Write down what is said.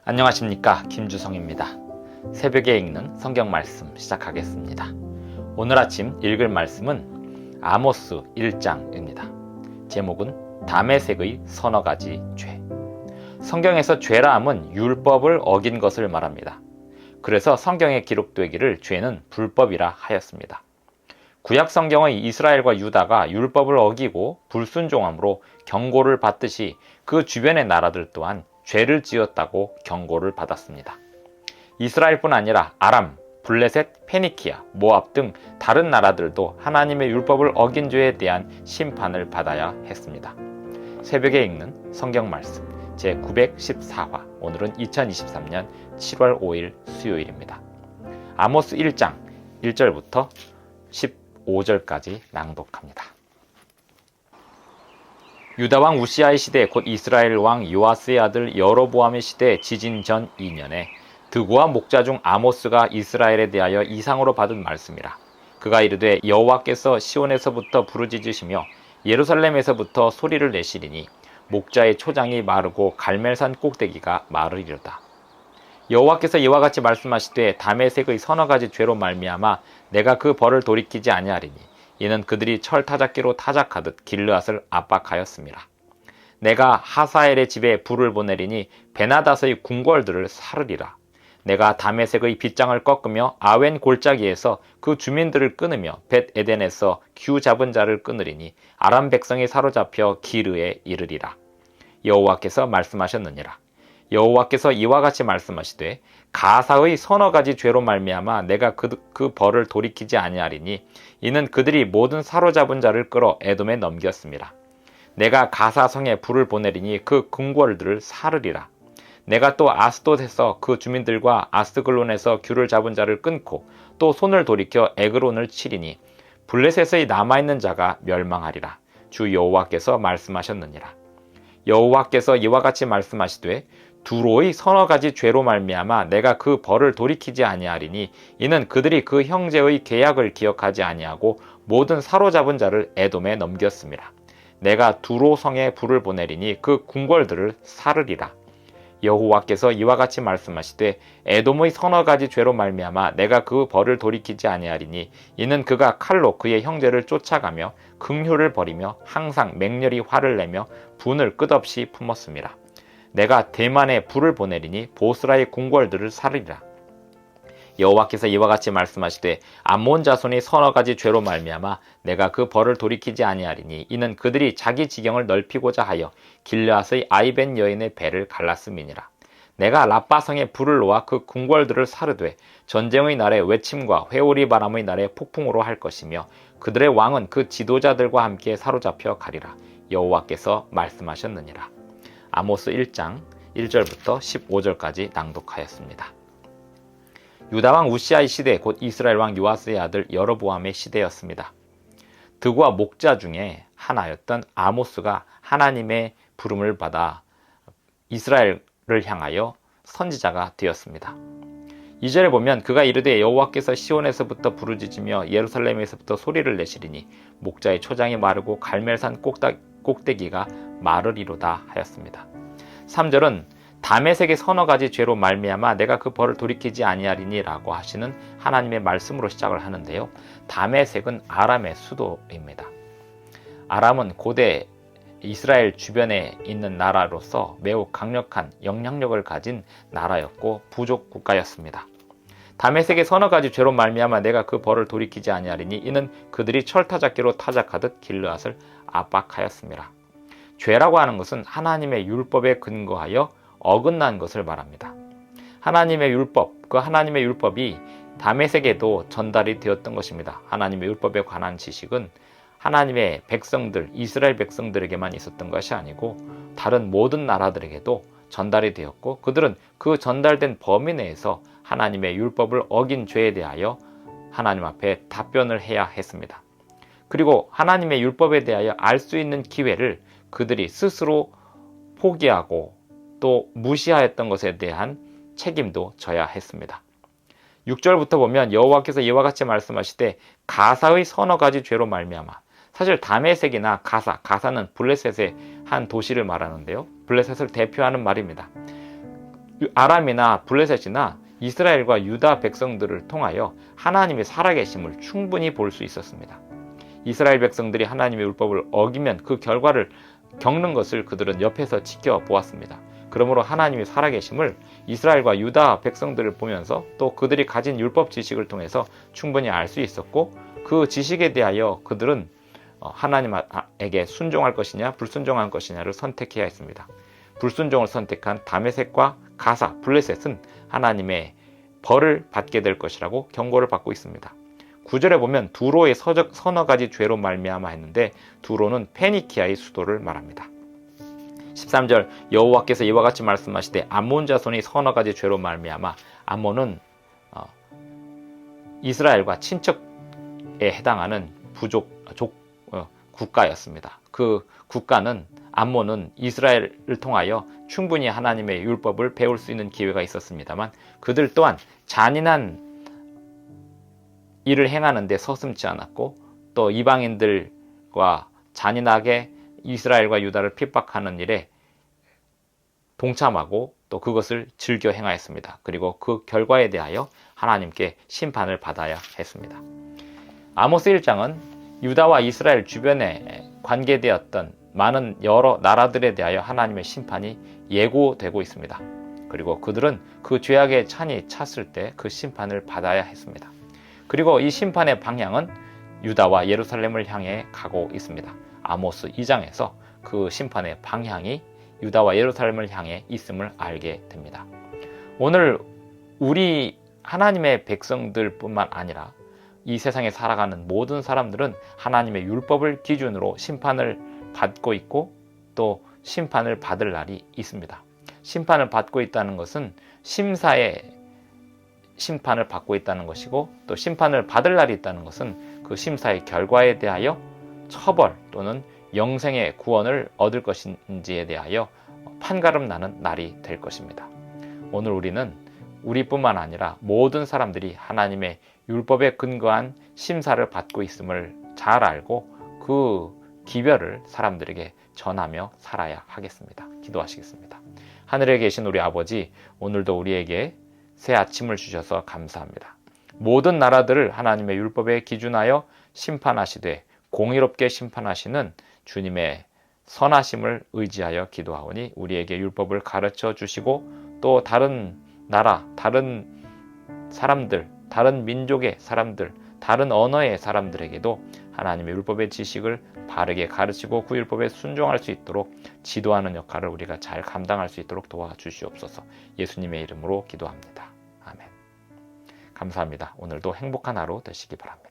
안녕하십니까, 김주성입니다. 새벽에 읽는 성경 말씀 시작하겠습니다. 오늘 아침 읽을 말씀은 아모스 1장입니다. 제목은 다메섹의 서너 가지 죄. 성경에서 죄라 함은 율법을 어긴 것을 말합니다. 그래서 성경에 기록되기를 죄는 불법이라 하였습니다. 구약 성경의 이스라엘과 유다가 율법을 어기고 불순종함으로 경고를 받듯이 그 주변의 나라들 또한 죄를 지었다고 경고를 받았습니다. 이스라엘뿐 아니라 아람, 블레셋, 페니키아, 모압 등 다른 나라들도 하나님의 율법을 어긴 죄에 대한 심판을 받아야 했습니다. 새벽에 읽는 성경 말씀 제914화, 오늘은 2023년 7월 5일 수요일입니다. 아모스 1장 1절부터 15절까지 낭독합니다. 유다 왕 우시아의 시대, 곧 이스라엘 왕 요아스의 아들 여로보암의 시대 지진 전 2년에 드고와 목자 중 아모스가 이스라엘에 대하여 이상으로 받은 말씀이라. 그가 이르되 여호와께서 시온에서부터 부르짖으시며 예루살렘에서부터 소리를 내시리니 목자의 초장이 마르고 갈멜산 꼭대기가 마르리로다. 여호와께서 이와 같이 말씀하시되 다메섹의 서너 가지 죄로 말미암아 내가 그 벌을 돌이키지 아니하리니 이는 그들이 철 타작기로 타작하듯 길르앗을 압박하였습니다. 내가 하사엘의 집에 불을 보내리니 베나닷의 궁궐들을 사르리라. 내가 다메섹의 빗장을 꺾으며 아웬 골짜기에서 그 주민들을 끊으며 벳 에덴에서 규 잡은 자를 끊으리니 아람 백성이 사로잡혀 기르에 이르리라. 여호와께서 말씀하셨느니라. 여호와께서 이와 같이 말씀하시되 가사의 서너 가지 죄로 말미암아 내가 그 벌을 돌이키지 아니하리니 이는 그들이 모든 사로잡은 자를 끌어 에돔에 넘겼습니다. 내가 가사 성에 불을 보내리니 그 궁궐들을 사르리라. 내가 또 아스돗에서 그 주민들과 아스글론에서 규를 잡은 자를 끊고 또 손을 돌이켜 에그론을 치리니 블레셋의 남아있는 자가 멸망하리라. 주 여호와께서 말씀하셨느니라. 여호와께서 이와 같이 말씀하시되 두로의 서너 가지 죄로 말미암아 내가 그 벌을 돌이키지 아니하리니 이는 그들이 그 형제의 계약을 기억하지 아니하고 모든 사로잡은 자를 에돔에 넘겼습니다. 내가 두로 성에 불을 보내리니 그 궁궐들을 사르리라. 여호와께서 이와 같이 말씀하시되 에돔의 서너 가지 죄로 말미암아 내가 그 벌을 돌이키지 아니하리니 이는 그가 칼로 그의 형제를 쫓아가며 긍휼을 버리며 항상 맹렬히 화를 내며 분을 끝없이 품었습니다. 내가 대만에 불을 보내리니 보스라의 궁궐들을 사르리라. 여호와께서 이와 같이 말씀하시되 암몬 자손이 서너 가지 죄로 말미암아 내가 그 벌을 돌이키지 아니하리니 이는 그들이 자기 지경을 넓히고자 하여 길르앗의 아이벤 여인의 배를 갈랐음이니라. 내가 라빠성에 불을 놓아 그 궁궐들을 사르되 전쟁의 날에 외침과 회오리 바람의 날에 폭풍으로 할 것이며 그들의 왕은 그 지도자들과 함께 사로잡혀 가리라. 여호와께서 말씀하셨느니라. 아모스 1장 1절부터 15절까지 낭독하였습니다. 유다 왕 우시아의 시대, 곧 이스라엘 왕 요아스의 아들 여로보암의 시대였습니다. 드고와 목자 중에 하나였던 아모스가 하나님의 부름을 받아 이스라엘을 향하여 선지자가 되었습니다. 2절에 보면 그가 이르되 여호와께서 시온에서부터 부르짖으며 예루살렘에서부터 소리를 내시리니 목자의 초장이 마르고 갈멜산 꼭대기가 마르리로다 하였습니다. 3절은 다메섹의 서너 가지 죄로 말미암아 내가 그 벌을 돌이키지 아니하리니 라고 하시는 하나님의 말씀으로 시작을 하는데요. 다메섹은 아람의 수도입니다. 아람은 고대 이스라엘 주변에 있는 나라로서 매우 강력한 영향력을 가진 나라였고 부족 국가였습니다. 다메섹의 서너 가지 죄로 말미암아 내가 그 벌을 돌이키지 아니하리니 이는 그들이 철타작기로 타작하듯 길르앗을 압박하였습니다. 죄라고 하는 것은 하나님의 율법에 근거하여 어긋난 것을 말합니다. 하나님의 율법, 그 하나님의 율법이 다메섹에도 전달이 되었던 것입니다. 하나님의 율법에 관한 지식은 하나님의 백성들, 이스라엘 백성들에게만 있었던 것이 아니고 다른 모든 나라들에게도 전달이 되었고 그들은 그 전달된 범위 내에서 하나님의 율법을 어긴 죄에 대하여 하나님 앞에 답변을 해야 했습니다. 그리고 하나님의 율법에 대하여 알 수 있는 기회를 그들이 스스로 포기하고 또 무시하였던 것에 대한 책임도 져야 했습니다. 6절부터 보면 여호와께서 이와 같이 말씀하시되 가사의 서너 가지 죄로 말미암아. 사실 다메섹이나 가사는 블레셋의 한 도시를 말하는데요. 블레셋을 대표하는 말입니다. 아람이나 블레셋이나 이스라엘과 유다 백성들을 통하여 하나님의 살아계심을 충분히 볼 수 있었습니다. 이스라엘 백성들이 하나님의 율법을 어기면 그 결과를 겪는 것을 그들은 옆에서 지켜보았습니다. 그러므로 하나님의 살아계심을 이스라엘과 유다 백성들을 보면서 또 그들이 가진 율법 지식을 통해서 충분히 알 수 있었고, 그 지식에 대하여 그들은 하나님에게 순종할 것이냐 불순종할 것이냐를 선택해야 했습니다. 불순종을 선택한 다메섹과 가사, 블레셋은 하나님의 벌을 받게 될 것이라고 경고를 받고 있습니다. 9절에 보면 두로의 서너 가지 죄로 말미암아 했는데, 두로는 페니키아의 수도를 말합니다. 13절, 여호와께서 이와 같이 말씀하시되 암몬 자손이 서너 가지 죄로 말미암아. 암몬은 이스라엘과 친척에 해당하는 국가였습니다. 그 국가는, 암몬은 이스라엘을 통하여 충분히 하나님의 율법을 배울 수 있는 기회가 있었습니다만, 그들 또한 잔인한 일을 행하는 데 서슴지 않았고, 또 이방인들과 잔인하게 이스라엘과 유다를 핍박하는 일에 동참하고 또 그것을 즐겨 행하였습니다. 그리고 그 결과에 대하여 하나님께 심판을 받아야 했습니다. 아모스 1장은 유다와 이스라엘 주변에 관계되었던 많은 여러 나라들에 대하여 하나님의 심판이 예고되고 있습니다. 그리고 그들은 그 죄악에 찬이 찼을 때 그 심판을 받아야 했습니다. 그리고 이 심판의 방향은 유다와 예루살렘을 향해 가고 있습니다. 아모스 2장에서 그 심판의 방향이 유다와 예루살렘을 향해 있음을 알게 됩니다. 오늘 우리 하나님의 백성들뿐만 아니라 이 세상에 살아가는 모든 사람들은 하나님의 율법을 기준으로 심판을 받고 있고, 또 심판을 받을 날이 있습니다. 심판을 받고 있다는 것은 심사의 심판을 받고 있다는 것이고, 또 심판을 받을 날이 있다는 것은 그 심사의 결과에 대하여 처벌 또는 영생의 구원을 얻을 것인지에 대하여 판가름 나는 날이 될 것입니다. 오늘 우리는 우리뿐만 아니라 모든 사람들이 하나님의 율법에 근거한 심사를 받고 있음을 잘 알고 그 기별을 사람들에게 전하며 살아야 하겠습니다. 기도하시겠습니다. 하늘에 계신 우리 아버지, 오늘도 우리에게 새 아침을 주셔서 감사합니다. 모든 나라들을 하나님의 율법에 기준하여 심판하시되 공의롭게 심판하시는 주님의 선하심을 의지하여 기도하오니, 우리에게 율법을 가르쳐 주시고 또 다른 나라, 다른 사람들, 다른 민족의 사람들, 다른 언어의 사람들에게도 하나님의 율법의 지식을 바르게 가르치고 그 율법에 순종할 수 있도록 지도하는 역할을 우리가 잘 감당할 수 있도록 도와주시옵소서. 예수님의 이름으로 기도합니다. 아멘. 감사합니다. 오늘도 행복한 하루 되시기 바랍니다.